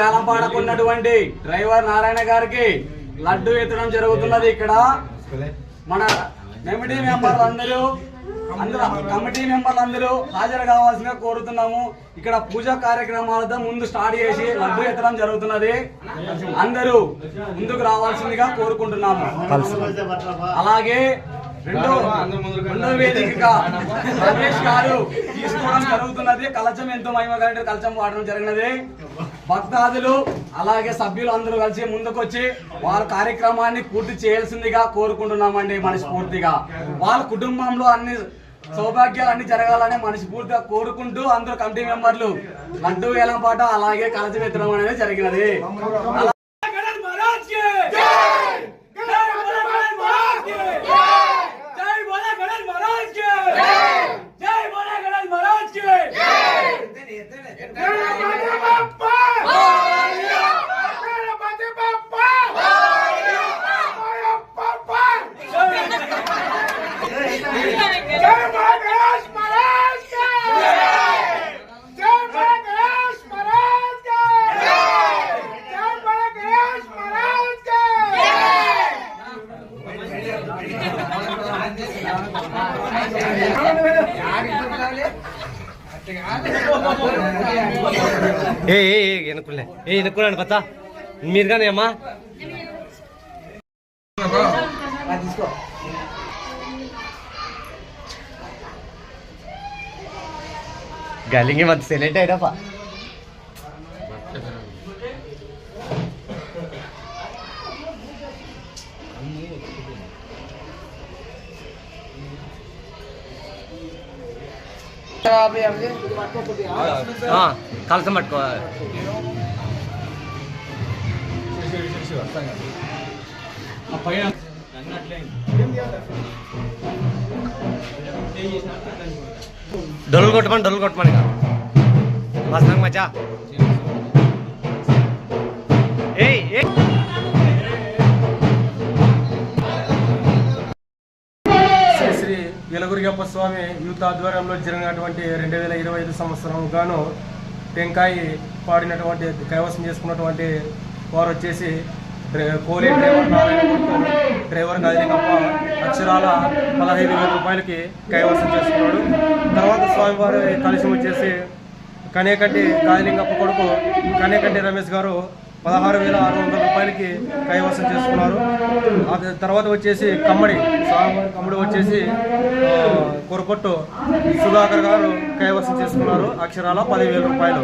వేలంపాడకున్నటువంటి driver Narayana గారికి లడ్డు ఎత్తడం జరుగుతున్నది. ఇక్కడ మన కమిటీ మెంబర్లందరూ హాజరు కావాల్సిందిగా కోరుతున్నాము. ఇక్కడ పూజా కార్యక్రమాలతో ముందు స్టార్ట్ చేసి లడ్డు ఎత్తడం జరుగుతున్నది. అందరూ ముందుకు రావాల్సిందిగా కోరుకుంటున్నాము. అలాగే రెండో వేదికగా రమేష్ గారు తీసుకోవడం జరుగుతున్నది. కలచం ఎంతో మహిమ కలిగిన కలచం వాడడం జరిగినది. భక్తాదులు అలాగే సభ్యులు అందరూ కలిసి ముందుకొచ్చి వాళ్ళ కార్యక్రమాన్ని పూర్తి చేయాల్సిందిగా కోరుకుంటున్నామండి. మనస్ఫూర్తిగా వాళ్ళ కుటుంబంలో అన్ని సౌభాగ్యాలు అన్ని జరగాలని మనస్ఫూర్తిగా కోరుకుంటూ అందరూ కమిటీ మెంబర్లు లడ్డు వేలంపాట అలాగే కలచం ఎత్తడం అనేది జరిగినది. ఎనుకున్నాను పత్తా మీరు కానీ అమ్మా గలింగి మధ్య సెలెక్ట్ అయ్యాపా కలసం పట్టుకోవాలి. డొల్లు కొట్టమని మస్తు మచ్చా. శ్రీ వెలగురిగప్ప స్వామి యూత్ ఆధ్వర్యంలో జరిగినటువంటి 2025 సంవత్సరం గాను టెంకాయి పాడినటువంటి కైవసం చేసుకున్నటువంటి వారు వచ్చేసి కోలి డ్రైవర్ నారాయణ డ్రైవర్ గదిలింగప్ప అక్షరాల 15,000 రూపాయలకి కైవసం చేసుకున్నాడు. తర్వాత స్వామివారి కలిసి వచ్చేసి కనేకంటి గదిలింగప్ప కొడుకు కనేకంటి రమేష్ గారు 16,600 రూపాయలకి కైవసం చేసుకున్నారు. తర్వాత వచ్చేసి స్వామివారి కమ్మడి వచ్చేసి కొరకొట్టు సుధాకర్ గారు కైవసం చేసుకున్నారు. అక్షరాల 10,000 రూపాయలు.